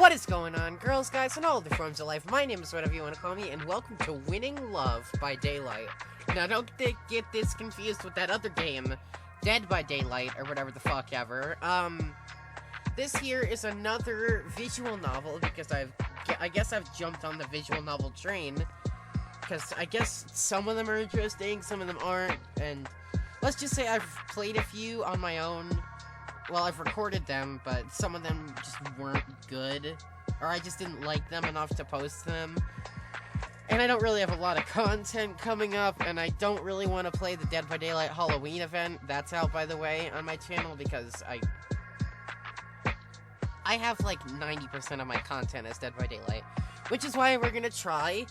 What is going on, girls, guys, and all the forms of life? My name is whatever you want to call me, and welcome to Winning Love by Daylight. Now, don't get this confused with that other game, Dead by Daylight, or whatever the fuck ever. This here is another visual novel, because I guess I've jumped on the visual novel train, because I guess some of them are interesting, some of them aren't, and let's just say I've played a few on my own. Well, I've recorded them, but some of them just weren't good, or I just didn't like them enough to post them. And I don't really have a lot of content coming up, and I don't really want to play the Dead by Daylight Halloween event. That's out, by the way, on my channel, because I have like 90% of my content as Dead by Daylight, which is why we're gonna try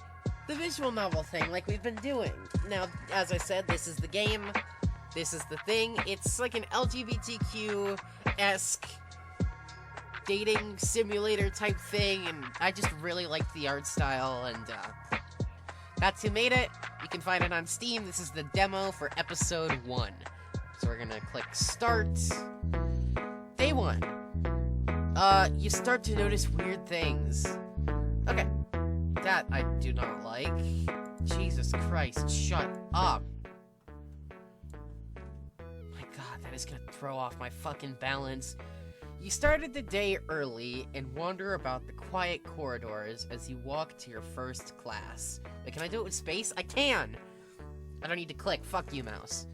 the visual novel thing like we've been doing. Now, as I said, this is the game. This is the thing. It's like an LGBTQ-esque dating simulator type thing, and I just really like the art style, and that's who made it. You can find it on Steam. This is the demo for episode 1. So we're gonna click start. Day 1. You start to notice weird things. Okay. That I do not like. Jesus Christ, shut up. Is gonna throw off my fucking balance. You started the day early and wander about the quiet corridors as you walk to your first class. Wait, can I do it with space? I can! I don't need to click. Fuck you, mouse.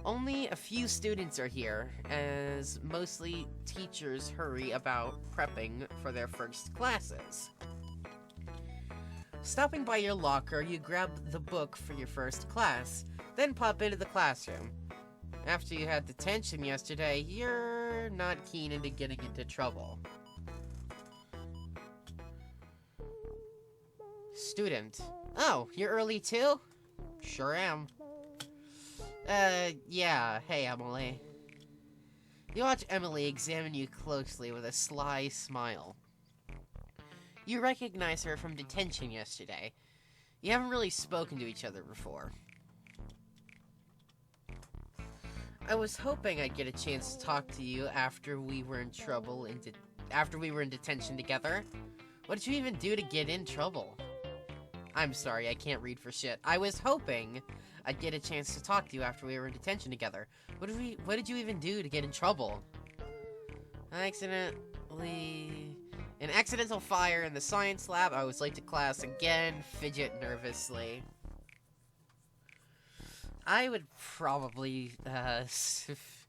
Only a few students are here, as mostly teachers hurry about prepping for their first classes. Stopping by your locker, you grab the book for your first class, then pop into the classroom. After you had detention yesterday, you're not keen into getting into trouble. Student. Oh, you're early too? Sure am. Yeah. Hey, Emily. You watch Emily examine you closely with a sly smile. You recognize her from detention yesterday. You haven't really spoken to each other before. I was hoping I'd get a chance to talk to you after we were in trouble after we were in detention together. What did you even do to get in trouble? I'm sorry, I can't read for shit. I was hoping I'd get a chance to talk to you after we were in detention together. What did you even do to get in trouble? An accidental fire in the science lab. I was late to class again. Fidget nervously. I would probably, if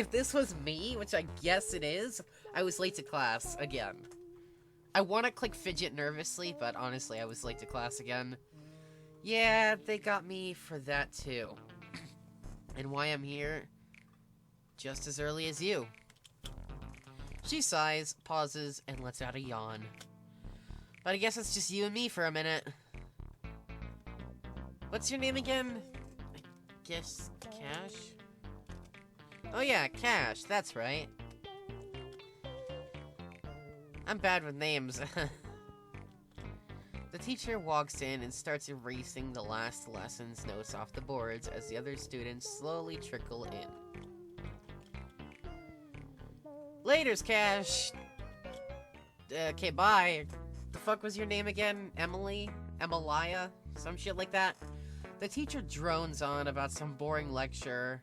this was me, which I guess it is, I was late to class again. I want to click fidget nervously, but honestly, I was late to class again. Yeah, they got me for that too. And why I'm here just as early as you. She sighs, pauses, and lets out a yawn. But I guess it's just you and me for a minute. What's your name again? I guess Cash? Oh yeah, Cash, that's right. I'm bad with names. The teacher walks in and starts erasing the last lesson's notes off the boards as the other students slowly trickle in. Laters, Cash! Okay, bye. The fuck was your name again? Emily? Emilia? Some shit like that? The teacher drones on about some boring lecture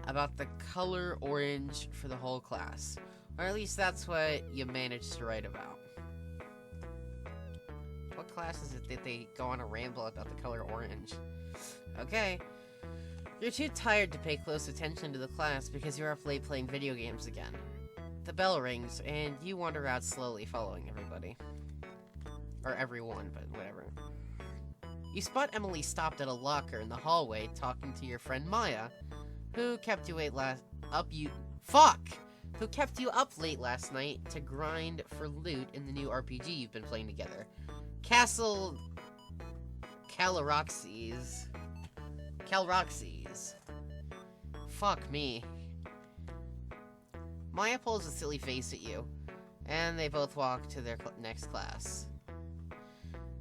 about the color orange for the whole class. Or at least that's what you managed to write about. What class is it that they go on a ramble about the color orange? Okay. You're too tired to pay close attention to the class because you're up late playing video games again. The bell rings, and you wander out slowly following everybody. Or everyone, but whatever. You spot Emily stopped at a locker in the hallway talking to your friend Maya, who kept you late last night to grind for loot in the new RPG you've been playing together. Castle Calroxes. Fuck me. Maya pulls a silly face at you, and they both walk to their next class.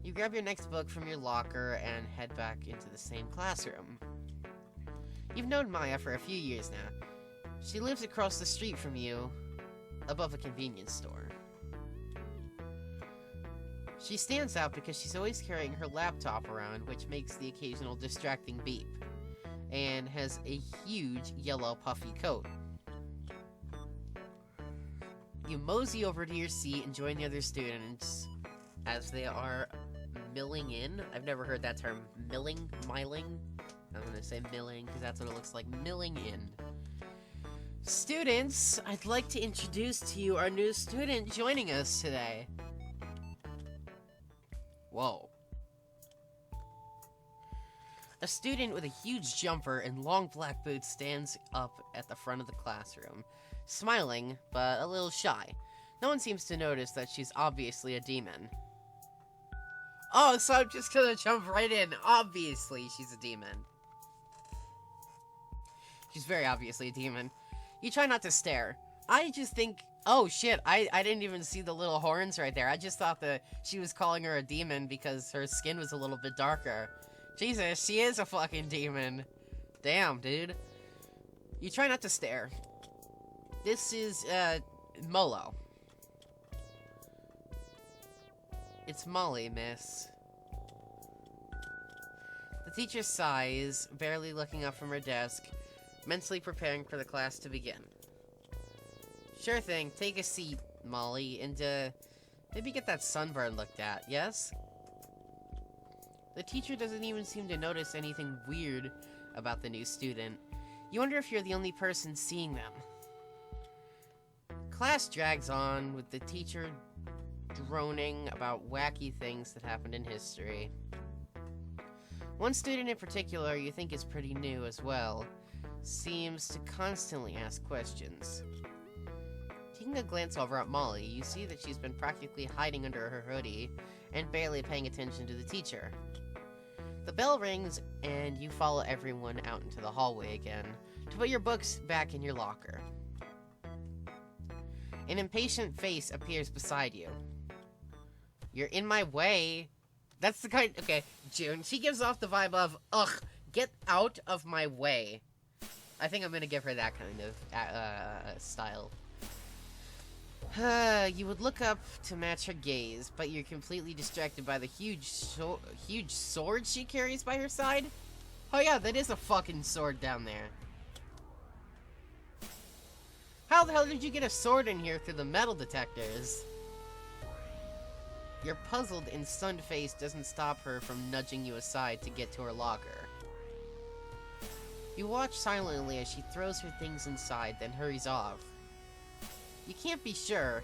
You grab your next book from your locker and head back into the same classroom. You've known Maya for a few years now. She lives across the street from you, above a convenience store. She stands out because she's always carrying her laptop around, which makes the occasional distracting beep, and has a huge yellow puffy coat. You mosey over to your seat and join the other students as they are milling in. I've never heard that term. Miling? I'm gonna say milling because that's what it looks like. Milling in. Students, I'd like to introduce to you our new student joining us today. Whoa. A student with a huge jumper and long black boots stands up at the front of the classroom, smiling, but a little shy. No one seems to notice that she's obviously a demon. Oh, so I'm just gonna jump right in. Obviously, she's a demon. She's very obviously a demon. You try not to stare. I just think... Oh, shit, I didn't even see the little horns right there. I just thought that she was calling her a demon because her skin was a little bit darker. Jesus, she is a fucking demon. Damn, dude. You try not to stare. This is, Molo. It's Molly, miss. The teacher sighs, barely looking up from her desk, mentally preparing for the class to begin. Sure thing, take a seat, Molly, and, maybe get that sunburn looked at, yes? The teacher doesn't even seem to notice anything weird about the new student. You wonder if you're the only person seeing them. Class drags on, with the teacher droning about wacky things that happened in history. One student in particular you think is pretty new as well, seems to constantly ask questions. Taking a glance over at Molly, you see that she's been practically hiding under her hoodie and barely paying attention to the teacher. The bell rings, and you follow everyone out into the hallway again to put your books back in your locker. An impatient face appears beside you. You're in my way. That's the kind... Okay, June, she gives off the vibe of, ugh, get out of my way. I think I'm gonna give her that kind of style. You would look up to match her gaze, but you're completely distracted by the huge sword she carries by her side. Oh yeah, that is a fucking sword down there. How the hell did you get a sword in here through the metal detectors? Your puzzled and stunned face doesn't stop her from nudging you aside to get to her locker. You watch silently as she throws her things inside, then hurries off. You can't be sure,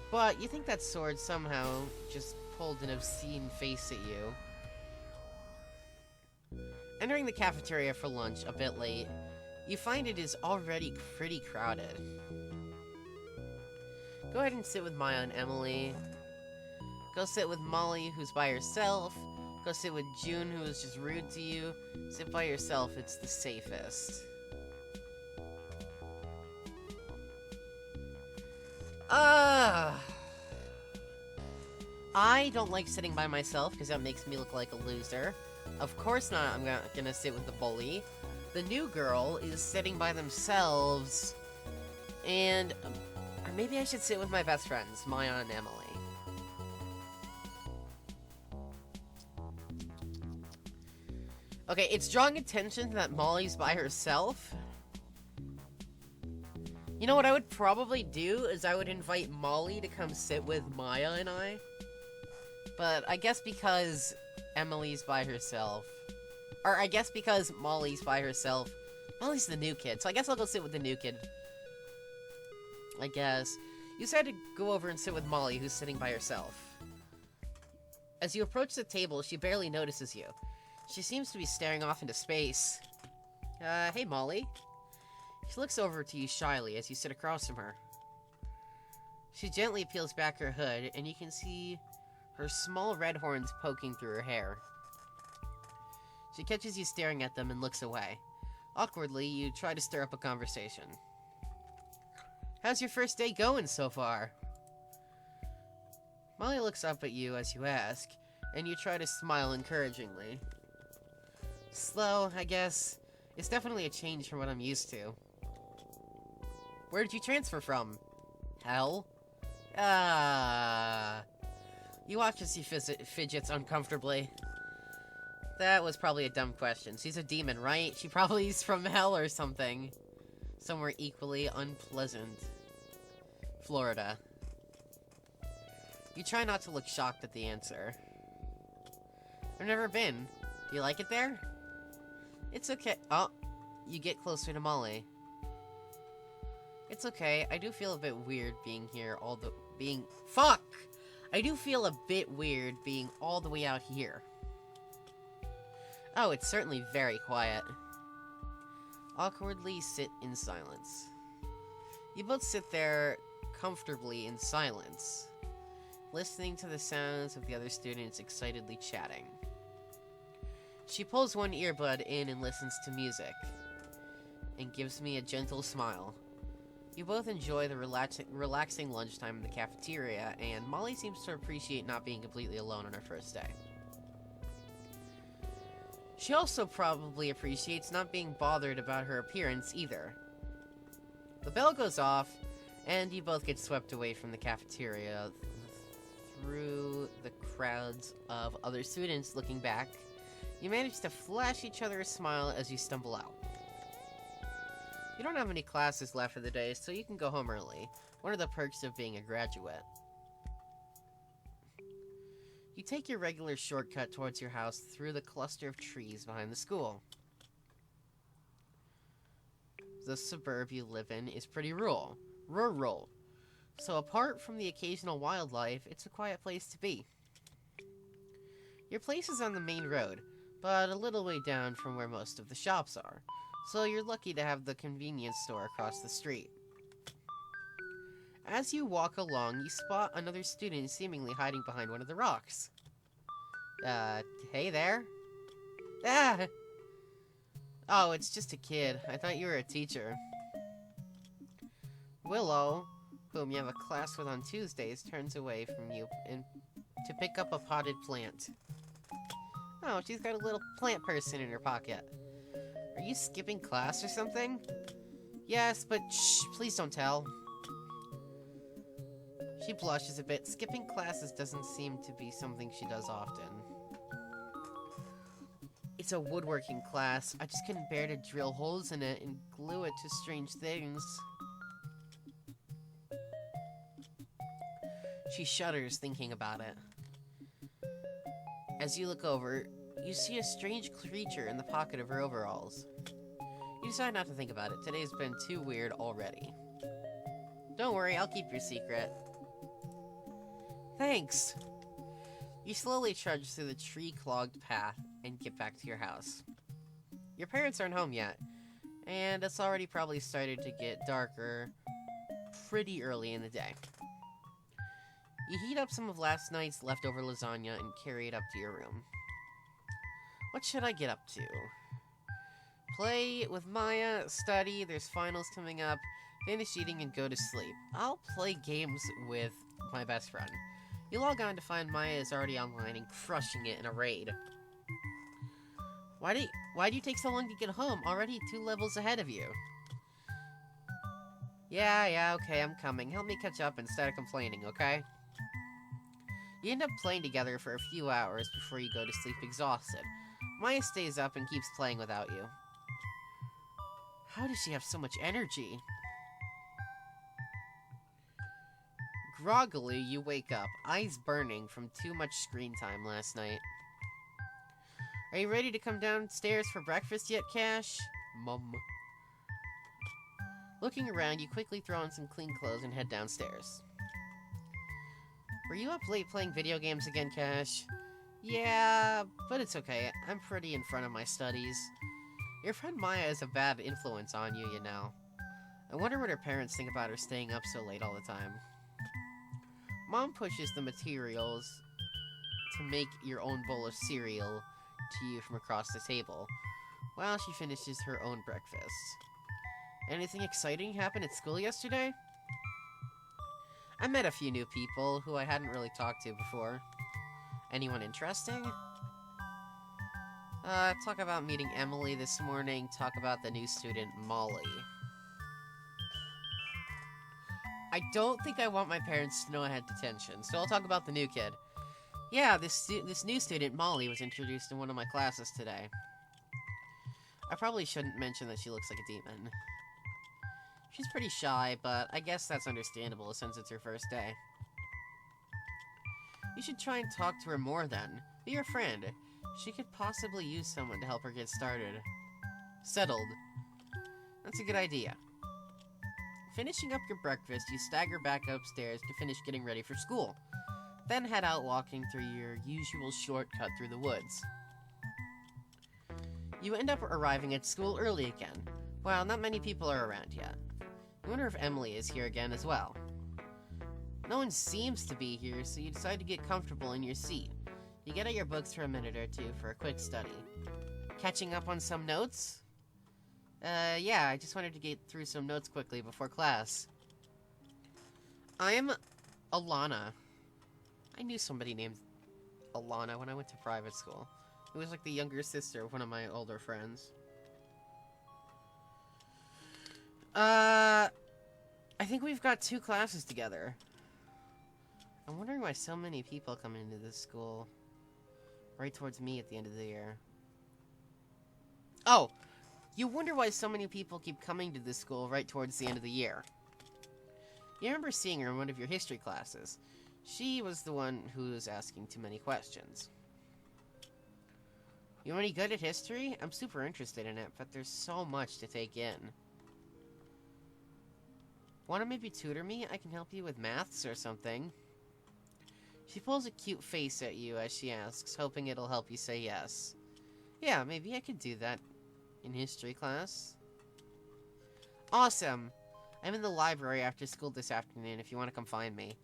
but you think that sword somehow just pulled an obscene face at you. Entering the cafeteria for lunch a bit late, you find it is already pretty crowded. Go ahead and sit with Maya and Emily. Go sit with Molly, who's by herself. Go sit with June, who is just rude to you. Sit by yourself, it's the safest. I don't like sitting by myself, because that makes me look like a loser. Of course not, I'm gonna sit with the bully. The new girl is sitting by themselves, and maybe I should sit with my best friends, Maya and Emily. Okay, it's drawing attention that Molly's by herself. You know what I would probably do is I would invite Molly to come sit with Maya and I. But I guess because Emily's by herself, or I guess because Molly's by herself, Molly's the new kid, so I guess I'll go sit with the new kid. I guess. You decide to go over and sit with Molly, who's sitting by herself. As you approach the table, she barely notices you. She seems to be staring off into space. Hey Molly. She looks over to you shyly as you sit across from her. She gently peels back her hood, and you can see her small red horns poking through her hair. She catches you staring at them and looks away. Awkwardly, you try to stir up a conversation. How's your first day going so far? Molly looks up at you as you ask, and you try to smile encouragingly. Slow, I guess. It's definitely a change from what I'm used to. Where did you transfer from? Hell? You watch as he fidgets uncomfortably. That was probably a dumb question. She's a demon, right? She probably is from hell or something. Somewhere equally unpleasant. Florida. You try not to look shocked at the answer. I've never been. Do you like it there? It's okay. Oh, you get closer to Molly. It's okay. I do feel a bit weird being here Fuck! I do feel a bit weird being all the way out here. Oh, it's certainly very quiet. Awkwardly sit in silence. You both sit there comfortably in silence, listening to the sounds of the other students excitedly chatting. She pulls one earbud in and listens to music, and gives me a gentle smile. You both enjoy the relaxing lunchtime in the cafeteria, and Molly seems to appreciate not being completely alone on her first day. She also probably appreciates not being bothered about her appearance either. The bell goes off, and you both get swept away from the cafeteria through the crowds of other students looking back. You manage to flash each other a smile as you stumble out. You don't have any classes left for the day, so you can go home early. One of the perks of being a graduate. You take your regular shortcut towards your house through the cluster of trees behind the school. The suburb you live in is pretty rural. So apart from the occasional wildlife, it's a quiet place to be. Your place is on the main road, but a little way down from where most of the shops are, so you're lucky to have the convenience store across the street. As you walk along, you spot another student seemingly hiding behind one of the rocks. Hey there? Ah! Oh, it's just a kid. I thought you were a teacher. Willow, whom you have a class with on Tuesdays, turns away from you to pick up a potted plant. Oh, she's got a little plant person in her pocket. Are you skipping class or something? Yes, but shh, please don't tell. She blushes a bit. Skipping classes doesn't seem to be something she does often. It's a woodworking class. I just couldn't bear to drill holes in it and glue it to strange things. She shudders thinking about it. As you look over, you see a strange creature in the pocket of her overalls. You decide not to think about it. Today's been too weird already. Don't worry, I'll keep your secret. Thanks. You slowly trudge through the tree-clogged path and get back to your house. Your parents aren't home yet, and it's already probably started to get darker pretty early in the day. You heat up some of last night's leftover lasagna and carry it up to your room. What should I get up to? Play with Maya, study, there's finals coming up, finish eating and go to sleep. I'll play games with my best friend. You log on to find Maya is already online and crushing it in a raid. Why do you take so long to get home? Already 2 levels ahead of you. Yeah, okay, I'm coming. Help me catch up instead of complaining, okay? You end up playing together for a few hours before you go to sleep exhausted. Maya stays up and keeps playing without you. How does she have so much energy? Groggily, you wake up, eyes burning from too much screen time last night. Are you ready to come downstairs for breakfast yet, Cash? Mum. Looking around, you quickly throw on some clean clothes and head downstairs. Were you up late playing video games again, Cash? Yeah, but it's okay. I'm pretty in front of my studies. Your friend Maya is a bad influence on you, you know. I wonder what her parents think about her staying up so late all the time. Mom pushes the materials to make your own bowl of cereal to you from across the table, while she finishes her own breakfast. Anything exciting happen at school yesterday? I met a few new people who I hadn't really talked to before. Anyone interesting? Talk about meeting Emily this morning, talk about the new student, Molly. I don't think I want my parents to know I had detention, so I'll talk about the new kid. Yeah, this new student, Molly, was introduced in one of my classes today. I probably shouldn't mention that she looks like a demon. She's pretty shy, but I guess that's understandable since it's her first day. You should try and talk to her more then. Be her friend. She could possibly use someone to help her get started. Settled. That's a good idea. Finishing up your breakfast, you stagger back upstairs to finish getting ready for school. Then head out walking through your usual shortcut through the woods. You end up arriving at school early again. Well, not many people are around yet. You wonder if Emily is here again as well. No one seems to be here, so you decide to get comfortable in your seat. You get out your books for a minute or two for a quick study. Catching up on some notes? Yeah, I just wanted to get through some notes quickly before class. I'm Alana. I knew somebody named Alana when I went to private school. It was like the younger sister of one of my older friends. I think we've got 2 classes together. I'm wondering why so many people come into this school right towards me at the end of the year. Oh! You wonder why so many people keep coming to this school right towards the end of the year. You remember seeing her in one of your history classes. She was the one who was asking too many questions. You any good at history? I'm super interested in it, but there's so much to take in. Want to maybe tutor me? I can help you with maths or something. She pulls a cute face at you as she asks, hoping it'll help you say yes. Yeah, maybe I could do that in history class. Awesome! I'm in the library after school this afternoon if you want to come find me.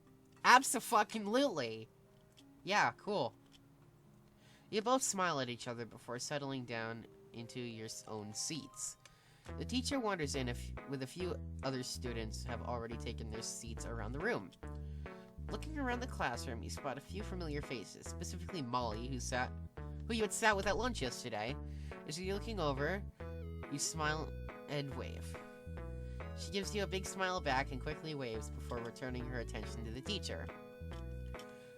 Abso-fucking-lutely! Yeah, cool. You both smile at each other before settling down into your own seats. The teacher wanders in with a few other students have already taken their seats around the room. Looking around the classroom, you spot a few familiar faces, specifically Molly, who you had sat with at lunch yesterday. As you're looking over, you smile and wave. She gives you a big smile back and quickly waves before returning her attention to the teacher.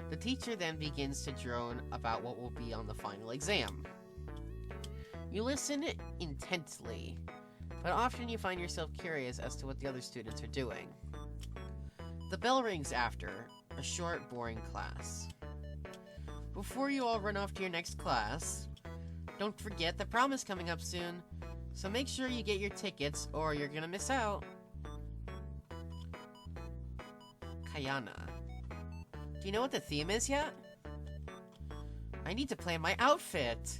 The teacher then begins to drone about what will be on the final exam. You listen intently, but often you find yourself curious as to what the other students are doing. The bell rings after a short, boring class. Before you all run off to your next class, don't forget the prom is coming up soon, so make sure you get your tickets or you're gonna miss out. Kayana. Do you know what the theme is yet? I need to plan my outfit!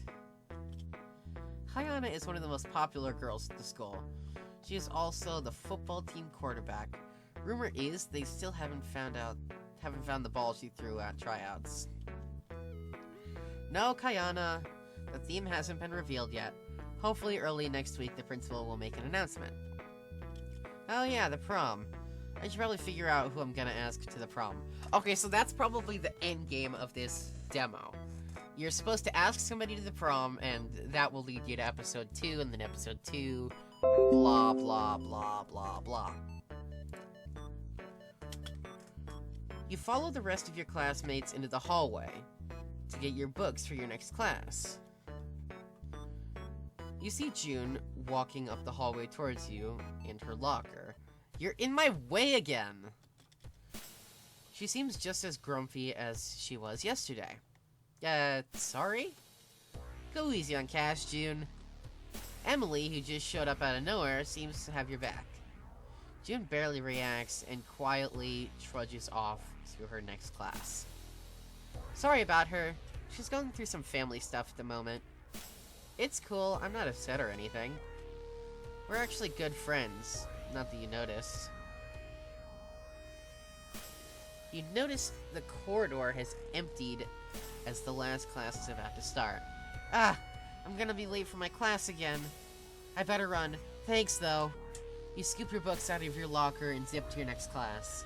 Kayana is one of the most popular girls at the school. She is also the football team quarterback. Rumor is they still haven't found the ball she threw at tryouts. No, Kayana. The theme hasn't been revealed yet. Hopefully early next week the principal will make an announcement. Oh yeah, the prom. I should probably figure out who I'm gonna ask to the prom. Okay, so that's probably the end game of this demo. You're supposed to ask somebody to the prom, and that will lead you to episode 2, and then episode 2, blah, blah, blah, blah, blah. You follow the rest of your classmates into the hallway to get your books for your next class. You see June walking up the hallway towards you and her locker. You're in my way again! She seems just as grumpy as she was yesterday. Sorry? Go easy on Cash, June. Emily, who just showed up out of nowhere, seems to have your back. June barely reacts and quietly trudges off to her next class. Sorry about her. She's going through some family stuff at the moment. It's cool, I'm not upset or anything. We're actually good friends, not that you noticed. You notice the corridor has emptied as the last class is about to start. Ah! I'm gonna be late for my class again. I better run. Thanks, though. You scoop your books out of your locker and zip to your next class.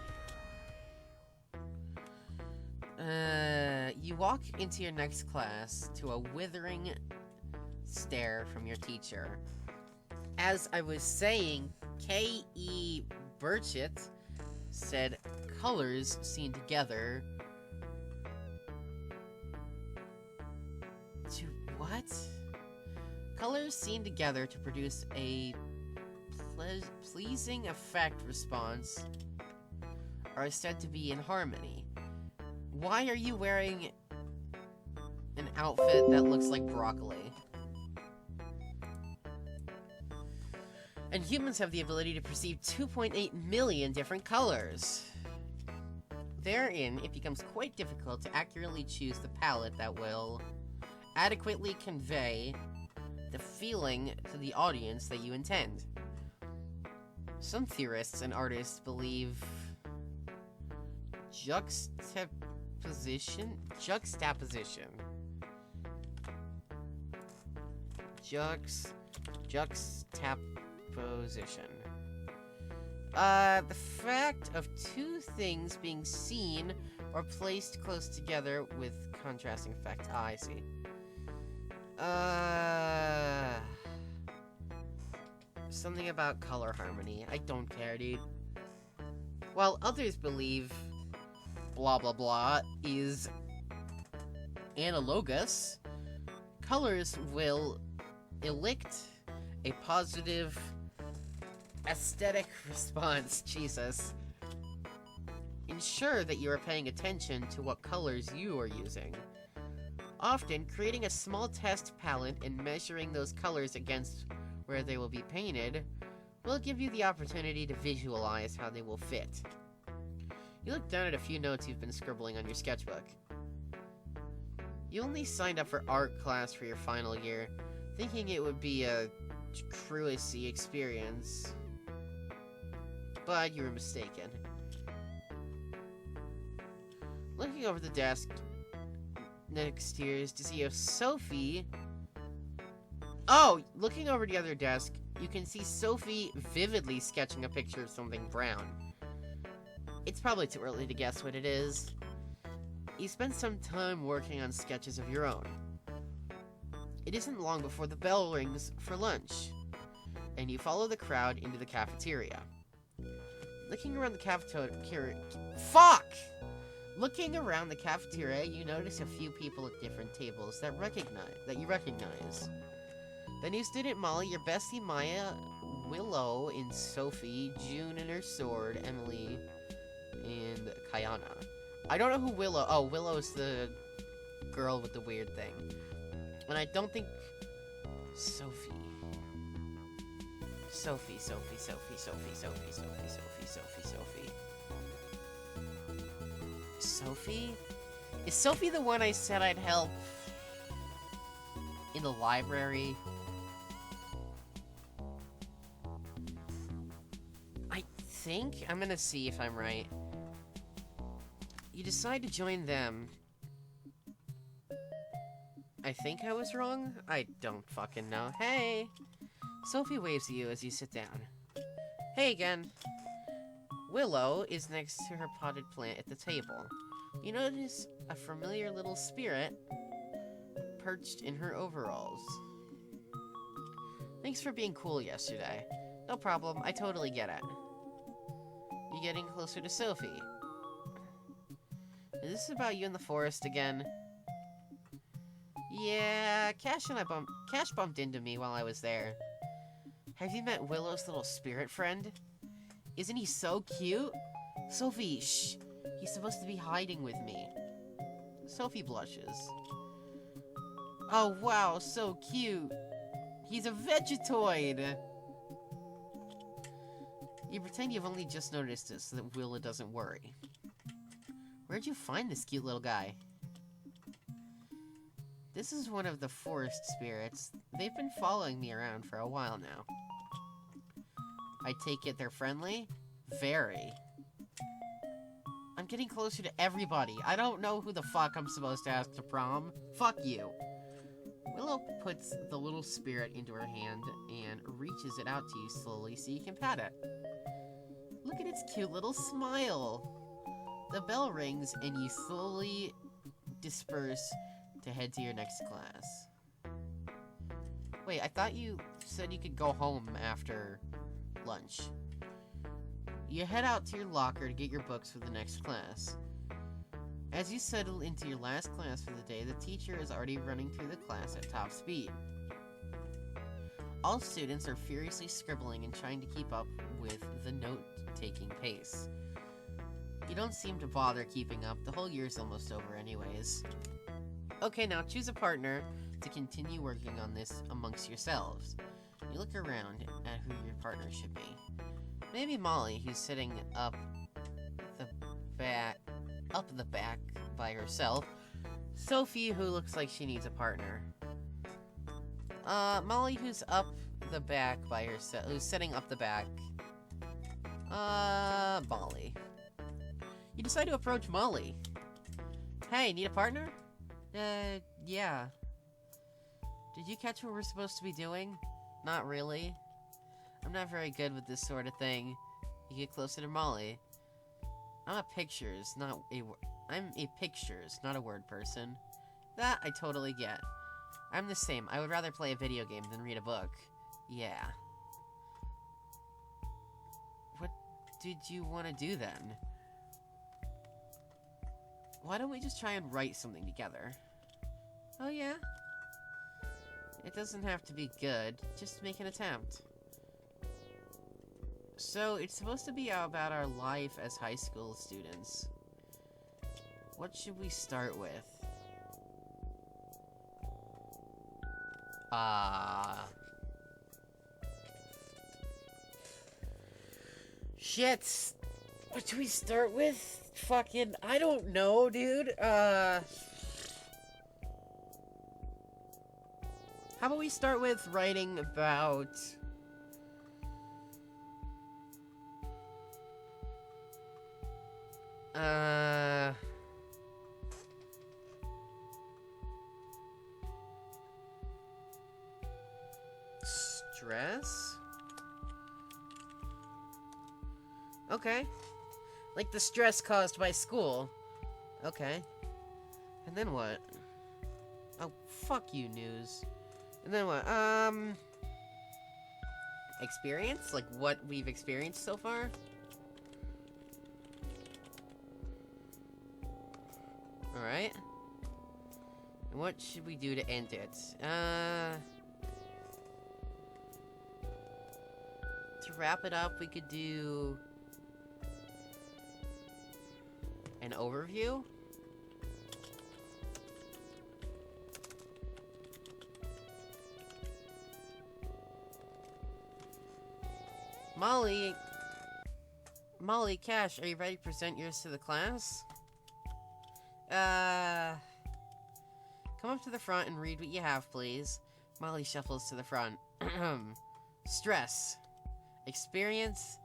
You walk into your next class to a withering stare from your teacher. As I was saying, K.E. What? Colors seen together to produce a pleasing effect response are said to be in harmony. Why are you wearing an outfit that looks like broccoli? And humans have the ability to perceive 2.8 million different colors. Therein, it becomes quite difficult to accurately choose the palette that will adequately convey the feeling to the audience that you intend. Some theorists and artists believe juxtaposition. The fact of two things being seen or placed close together with contrasting effect. Ah, I see. Something about color harmony. I don't care, dude. While others believe blah blah blah is analogous, colors will elicit a positive aesthetic response. Jesus. Ensure that you are paying attention to what colors you are using. Often, creating a small test palette and measuring those colors against where they will be painted will give you the opportunity to visualize how they will fit. You look down at a few notes you've been scribbling on your sketchbook. You only signed up for art class for your final year, thinking it would be a truancy experience. But you were mistaken. Looking over the desk next to yours to see if Sophie... Oh! Looking over the other desk, you can see Sophie vividly sketching a picture of something brown. It's probably too early to guess what it is. You spend some time working on sketches of your own. It isn't long before the bell rings for lunch, and you follow the crowd into the cafeteria. Looking around the cafeteria... Fuck! Looking around the cafeteria, you notice a few people at different tables that you recognize. The new student Molly, your bestie Maya, Willow and Sophie, June and her sword, Emily, and Kayana. I don't know who Willow... Oh, Willow's the girl with the weird thing. And I don't think... Sophie. Sophie? Is Sophie the one I said I'd help in the library? I think I'm gonna see if I'm right. You decide to join them. I think I was wrong? I don't fucking know. Hey! Sophie waves at you as you sit down. Hey again. Willow is next to her potted plant at the table. You notice a familiar little spirit perched in her overalls. Thanks for being cool yesterday. No problem, I totally get it. You getting closer to Sophie? Is this about you in the forest again? Yeah, Cash bumped into me while I was there. Have you met Willow's little spirit friend? Isn't he so cute? Sophie, shh! He's supposed to be hiding with me. Sophie blushes. Oh wow, so cute! He's a Vegetoid! You pretend you've only just noticed this so that Willow doesn't worry. Where'd you find this cute little guy? This is one of the forest spirits. They've been following me around for a while now. I take it they're friendly? Very. I'm getting closer to everybody. I don't know who the fuck I'm supposed to ask to prom. Fuck you. Willow puts the little spirit into her hand and reaches it out to you slowly so you can pat it. Look at its cute little smile. The bell rings and you slowly disperse to head to your next class. Wait, I thought you said you could go home after lunch. You head out to your locker to get your books for the next class. As you settle into your last class for the day, the teacher is already running through the class at top speed. All students are furiously scribbling and trying to keep up with the note-taking pace. You don't seem to bother keeping up. The whole year's almost over anyways. Okay, now choose a partner to continue working on this amongst yourselves. You look around at who your partner should be. Maybe Molly, who's sitting up the back by herself. Sophie, who looks like she needs a partner. Molly, who's up the back by herself, who's sitting up the back. Molly. You decide to approach Molly. Hey, need a partner? Yeah. Did you catch what we're supposed to be doing? Not really. I'm not very good with this sort of thing. You get closer to Molly. I'm a pictures, not a word person. That I totally get. I'm the same. I would rather play a video game than read a book. Yeah. What did you want to do then? Why don't we just try and write something together? Oh yeah? It doesn't have to be good. Just make an attempt. So, it's supposed to be about our life as high school students. What should we start with? Shit! What should we start with? Fucking, I don't know, dude. How about we start with writing about... Stress? Okay. Like the stress caused by school. Okay. And then what? Oh, fuck you, news. And then what? Experience? Like what we've experienced so far? Alright. And what should we do to end it? To wrap it up, we could do... an overview? Molly, Cash, are you ready to present yours to the class? Come up to the front and read what you have, please. Molly shuffles to the front. Stress. Experience.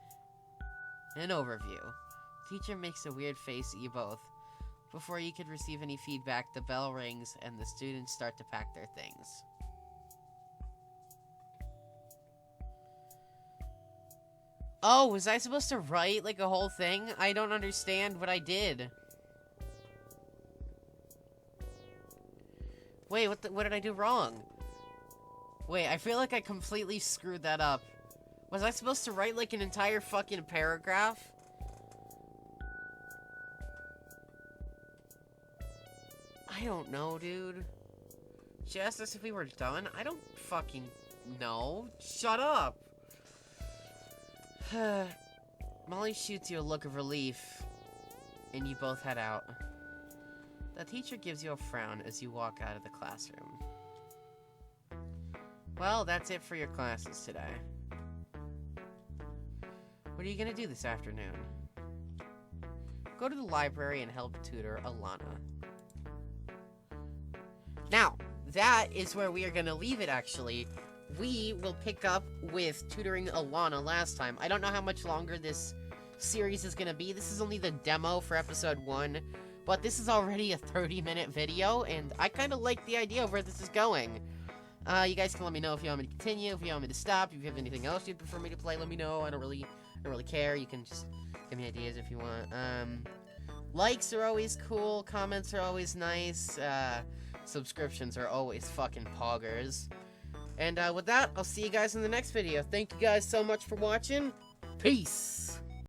An overview. Teacher makes a weird face at you both. Before you could receive any feedback, the bell rings and the students start to pack their things. Oh, was I supposed to write, like, a whole thing? I don't understand what I did. Wait, what did I do wrong? Wait, I feel like I completely screwed that up. Was I supposed to write, like, an entire fucking paragraph? I don't know, dude. She asked us if we were done? I don't fucking know. Shut up! Molly shoots you a look of relief, and you both head out. The teacher gives you a frown as you walk out of the classroom. Well, that's it for your classes today. What are you gonna do this afternoon? Go to the library and help tutor Alana. Now, that is where we are gonna leave it, actually. We will pick up with tutoring Alana last time. I don't know how much longer this series is gonna be. This is only the demo for episode 1, but this is already a 30-minute video, and I kind of like the idea of where this is going. You guys can let me know if you want me to continue, if you want me to stop, if you have anything else you'd prefer me to play, let me know. I don't really care. You can just give me ideas if you want. Likes are always cool, comments are always nice, subscriptions are always fucking poggers. And with that, I'll see you guys in the next video. Thank you guys so much for watching. Peace!